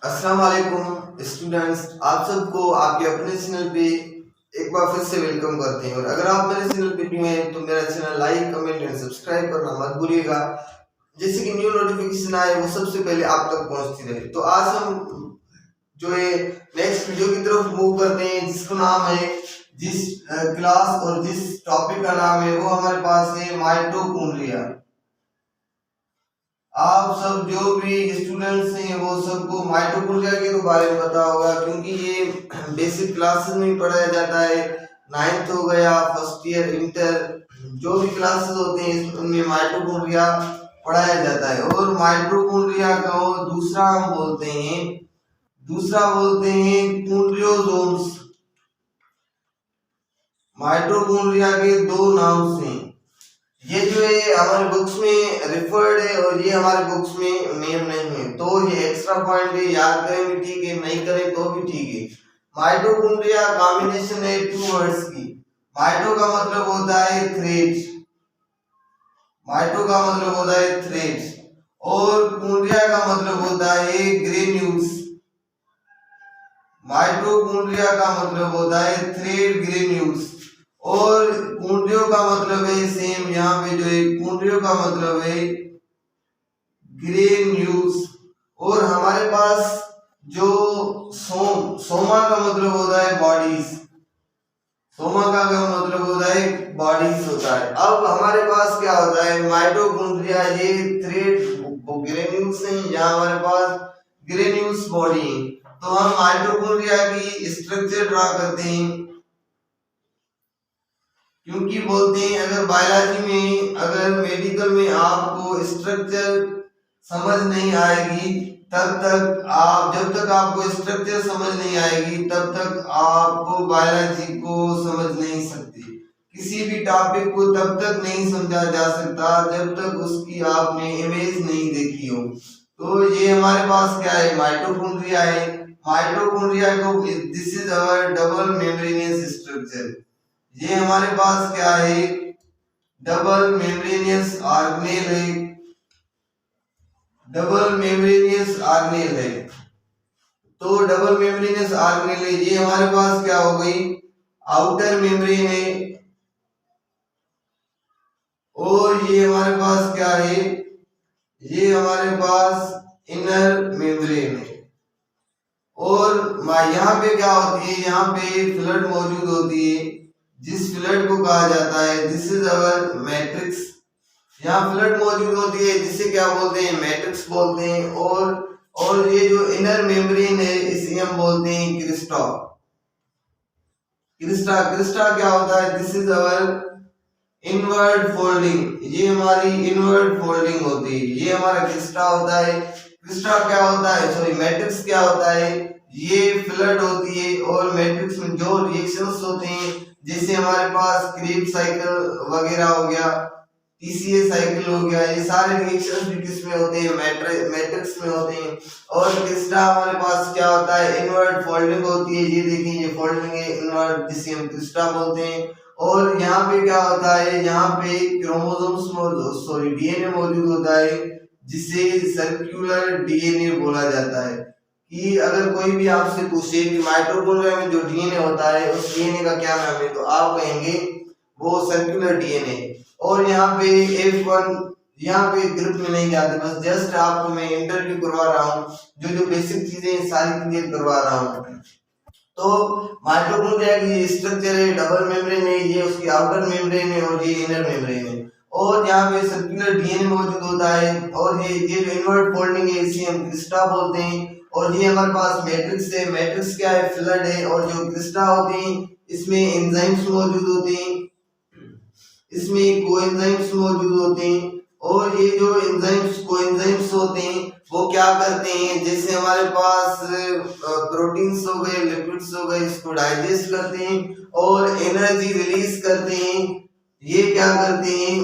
अस्सलाम वालेकुम स्टूडेंट्स, आप सबको आपके अपने चैनल पे एक बार फिर से वेलकम करते हैं। और अगर आप मेरे चैनल पे न्यू हैं तो मेरा channel like, comment and subscribe करना मत भूलिएगा, जैसे कि न्यू नोटिफिकेशन आए वो सबसे पहले आप तक पहुंचती रहे। तो आज हम जो है नेक्स्ट वीडियो की तरफ मूव करते हैं, जिसका नाम है जिस क्लास और जिस टॉपिक का नाम है वो हमारे पास है माइटोकॉन्ड्रिया। आप सब जो भी स्टूडेंट्स हैं वो सबको माइटोकॉन्ड्रिया के तो बारे में पता होगा, क्योंकि ये बेसिक क्लासेस में पढ़ाया जाता है। नाइन्थ हो गया, फर्स्ट ईयर, इंटर, जो भी क्लासेस होते हैं उनमें माइटोकॉन्ड्रिया पढ़ाया जाता है। और माइटोकॉन्ड्रिया को दूसरा बोलते हैं कॉन्ड्रियोसोम्स। माइटोकॉन्ड्रिया के दो नाम हैं, ये जो है हमारे बुक्स में रिफर्ड है और ये हमारे बुक्स में नेम नहीं है, तो ये एक्स्ट्रा पॉइंट है, याद करें भी ठीक है, नहीं करें तो भी ठीक है। माइटोकॉन्ड्रिया कॉम्बिनेशन है टू वर्ड्स की। माइटो का मतलब होता है थ्रेड, और कॉन्ड्रिया का मतलब होता है ग्रेन्यूल्स। माइटोकॉन्ड्रिया का मतलब होता है थ्रेड ग्रेन्यूल्स, और कॉन्ड्रियो का मतलब है सेम, यहाँ पे जो है कॉन्ड्रियो का मतलब है ग्रेन्यूल्स। और हमारे पास जो सोमा का मतलब होता है बॉडीज, सोमा का मतलब होता है बॉडीज होता है। अब हमारे पास क्या होता है, माइटोकॉन्ड्रिया ये थ्रेड ग्रेन्यूल्स हैं, यहाँ हमारे पास ग्रेन्यूल्स बॉडी है। तो हम माइटोकॉन्ड्रिया की स्ट्रक्चर ड्रा करते हैं, क्योंकि बोलते हैं अगर बायोलॉजी में, अगर मेडिकल में आपको स्ट्रक्चर समझ नहीं आएगी जब तक आपको स्ट्रक्चर समझ नहीं आएगी तब तक आपको बायोलॉजी को समझ नहीं सकते। किसी भी टॉपिक को तब तक नहीं समझा जा सकता जब तक उसकी आपने इमेज नहीं देखी हो। तो ये हमारे पास क्या है, माइटोकॉन्ड्रिया है। माइटोकॉन्ड्रिया को this is our double membranous structure. ये हमारे पास क्या है, डबल मेम्ब्रेनियस ऑर्गेनेल है, तो डबल मेम्ब्रेनियस ऑर्गेनेल है। ये हमारे पास क्या हो गई, आउटर मेम्ब्रेन है, और ये हमारे पास क्या है, ये हमारे पास इनर मेम्ब्रेन है। और यहाँ पे क्या होती है, यहाँ पे फ्लड मौजूद होती है, जिस फ्लड को कहा जाता है दिस इज अवर मैट्रिक्स। यहाँ फ्लड मौजूद होती है जिसे क्या बोलते हैं, मैट्रिक्स बोलते हैं। और ये जो इनर मेम्ब्रेन है इसे हम बोलते हैं क्रिस्टा। क्रिस्टा क्या होता है, this is our inward folding, ये हमारी इनवर्ड फोल्डिंग होती है, ये हमारा क्रिस्टा होता है। क्रिस्टा क्या होता है, सॉरी मैट्रिक्स क्या होता है, ये फ्लड होती है। और मैट्रिक्स में जो रिएक्शंस होते हैं, जैसे हमारे पास क्रीब साइकिल वगैरह हो गया, टीसीए साइकिल हो गया, ये सारे रिएक्शंस भी किस में होते हैं, मैट्रिक्स में होते हैं। और क्रिस्टा हमारे पास क्या होता है, इनवर्ड फोल्डिंग होती है, ये देखिए ये फोल्डिंग है इनवर्ड, जिसे हम क्रिस्टा बोलते हैं। और यहाँ पे क्या होता है, यहाँ पे क्रोमोसोम्स डीएनए मौजूद होता है, जिसे सर्कुलर डीएनए बोला जाता है। कि अगर कोई भी आपसे पूछे कि माइटोकॉन्ड्रिया में जो डीएनए होता है उस डीएनए का क्या नाम है, तो आप कहेंगे वो सर्कुलर डीएनए। और यहाँ पे F1, यहाँ पे ग्रुप में नहीं जाते, बस जस्ट आपको मैं इंटरव्यू करवा रहा हूँ, जो बेसिक चीजें सारी क्लियर करवा रहा हूँ। तो माइटोकॉन्ड्रिया की स्ट्रक्चर है, डबल मेम्ब्रेन है, ये उसकी आउटर मेम्ब्रेन है और ये इनर मेम्ब्रेन है। और यहाँ पे सर्कुलर डीएनए मौजूद होता है, और ये जो इनवर्ट फोल्डिंग है इसे हम क्रिस्टा बोलते हैं। और ये हमारे पास मैट्रिक्स है, मैट्रिक्स क्या है, फ्लड है। और जो क्रिस्टा होते हैं इसमें एंजाइम्स मौजूद होते हैं, इसमें कोएंजाइम्स मौजूद होते हैं। और ये जो कोएंजाइम्स होते हैं वो क्या करते हैं, जैसे हमारे पास प्रोटीन्स हो गए, लिपिड्स हो गए, इसको डाइजेस्ट करते हैं और एनर्जी रिलीज करते हैं। ये क्या करते हैं,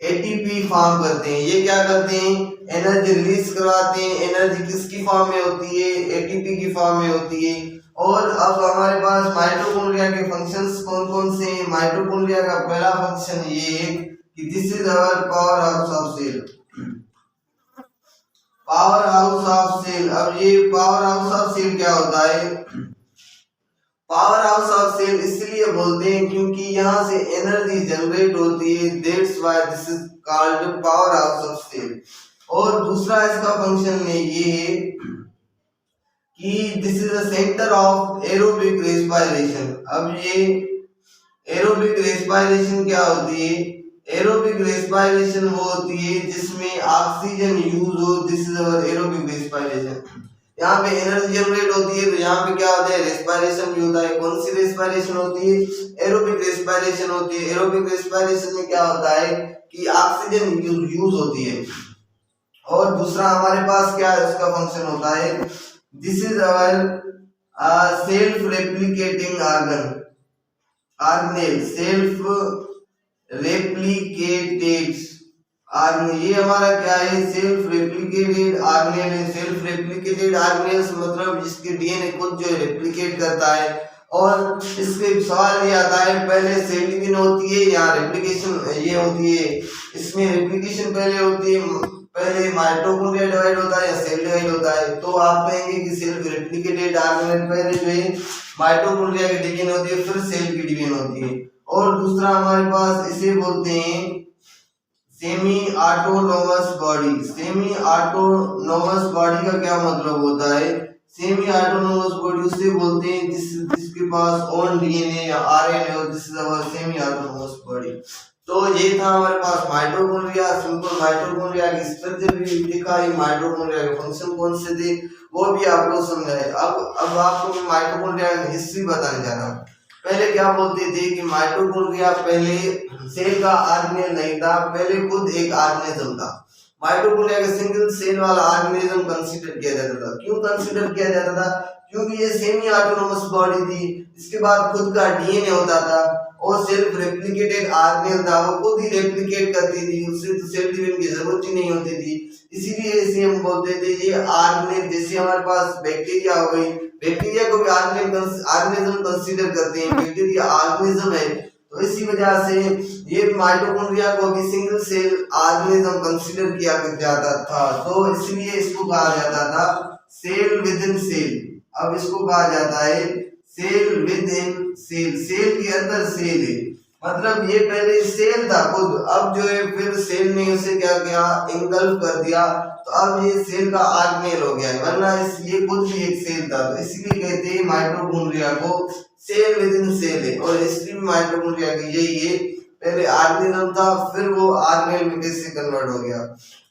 एटीपी फॉर्म करते हैं। ये क्या करते हैं, एनर्जी रिलीज करवाते हैं। एनर्जी किसकी फॉर्म में होती है, एटीपी की फॉर्म में होती है। और अब हमारे पास माइटोकॉन्ड्रिया के फंक्शंस कौन कौन से हैं। माइटोकॉन्ड्रिया का पहला फंक्शन ये है कि this is our power house of cell. Power house of cell. अब ये पावर हाउस ऑफ सेल क्या होता है? पावर हाउस ऑफ सेल इसलिए बोलते हैं क्योंकि यहाँ से एनर्जी जनरेट होती है, that's why this is called power house of cell. और दूसरा इसका फंक्शन में ये है कि this is a centre of aerobic respiration. अब ये एरोबिक रेस्पिरेशन क्या होती है? एरोबिक रेस्पिरेशन वो होती है जिसमें ऑक्सीजन यूज हो, this is our aerobic respiration. यहाँ पे एनर्जी जनरेट होती है तो यहाँ पे क्या होता है? रेस्पिरेशन भी होता है। कौन सी रेस्पिरेशन होती है? एरोबिक रेस्पिरेशन होती है। एरोबिक रेस्पिरेशन में क्या होता है कि ऑक्सीजन यूज होती है। और दूसरा हमारे पास क्या इसका फंक्शन होता है? This is our self replicating organelle, self replicated organelle. ये हमारा क्या है? सेल्फ रेप्लिकेटेड ऑर्गेनेल है। सेल्फ रेप्लिकेटेड ऑर्गेनेल्स मतलब इसके डीएनए खुद जो है रेप्लिकेट करता है। और इसके सवाल ये आता है पहले सेल डिवीजन होती है या रेप्लिकेशन ये होती है? इसमें रेप्लिकेशन पहले होती है, पहले माइटोकॉन्ड्रिया डिवाइड होता है या सेल डिवाइड होता है? तो आप कहेंगे कि सेल्फ रेप्लिकेटेड ऑर्गेनेल पहले जो है माइटोकॉन्ड्रिया की डिवीजन होती है, फिर सेल की डिवीजन होती है। और दूसरा हमारे पास इसे बोलते हैं semi autonomous body. Semi autonomous body का क्या मतलब होता है? सेमी ऑटोनोमस बॉडी उसे बोलते हैं जिसके पास ओन डीएनए या आरएनए हो, this is our semi autonomous body. तो ये था हमारे पास माइटोकॉन्ड्रिया। सिंपल माइटोकॉन्ड्रिया की स्ट्रक्चर भी लिखा है, माइटोकॉन्ड्रिया के फंक्शन कौन से थे वो भी आपको समझाए। अब आपको मैं माइटोकॉन्ड्रिया की हिस्ट्री बताने जा रहा हूँ। पहले क्या बोलते थे कि माइटोकॉन्ड्रिया पहले सेल का ऑर्गेनेल नहीं था, पहले खुद एक ऑर्गेनिज्म था। माइटोकॉन्ड्रिया के सिंगल सेल वाला ऑर्गेनिज्म कंसीडर किया जाता था। क्यों कंसीडर किया जाता था? क्योंकि ये सेमी ऑटोनोमस बॉडी थी, इसके बाद खुद का डीएनए होता था और सेल्फ रेप्लिकेटेड ऑर्गेनेल था, वो खुद ही रेप्लिकेट करती थी, उससे तो सेल डिवीजन की जरूरत ही नहीं होती थी। इसीलिए इसे हम बोलते थे ये ऑर्गेनेल। जैसे हमारे पास बैक्टीरिया हो गई, बैक्टीरिया को भी ऑर्गेनिज्म कंसीडर करते हैं, बैक्टीरिया ऑर्गेनिज्म है। तो इसी वजह से ये माइटोकॉन्ड्रिया को भी सिंगल सेल ऑर्गेनिज्म कंसीडर किया जाता था। तो इसलिए इसको कहा जाता था सेल विद इन सेल। अब इसको कहा जाता है cell within cell, cell के अंदर सेल है। मतलब ये पहले सेल था खुद, अब जो है फिर सेल ने उसे क्या किया? इंगल्फ कर दिया, तो अब ये सेल का ऑर्गेनेल हो गया है, वरना ये खुद भी एक सेल था। तो इसलिए कहते हैं माइटोकॉन्ड्रिया को सेल विद इन सेल है। और हिस्ट्री में माइटोकॉन्ड्रिया की यही है, पहले ऑर्गेनिज्म था, फिर वो ऑर्गेनेल में कैसे कन्वर्ट हो गया।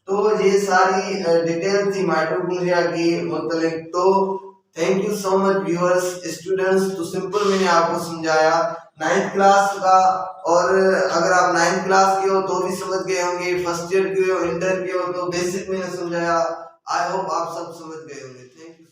तो ये सारी डिटेल थी माइटोकॉन्ड्रिया की मतलब। तो thank you so much viewers, students. तो सिंपल मैंने आपको समझाया 9th क्लास का, और अगर आप 9th क्लास के हो तो भी समझ गए होंगे, फर्स्ट ईयर के हो, इंटर के हो तो बेसिक मैंने समझाया। आई होप आप सब समझ गए होंगे। Thank you.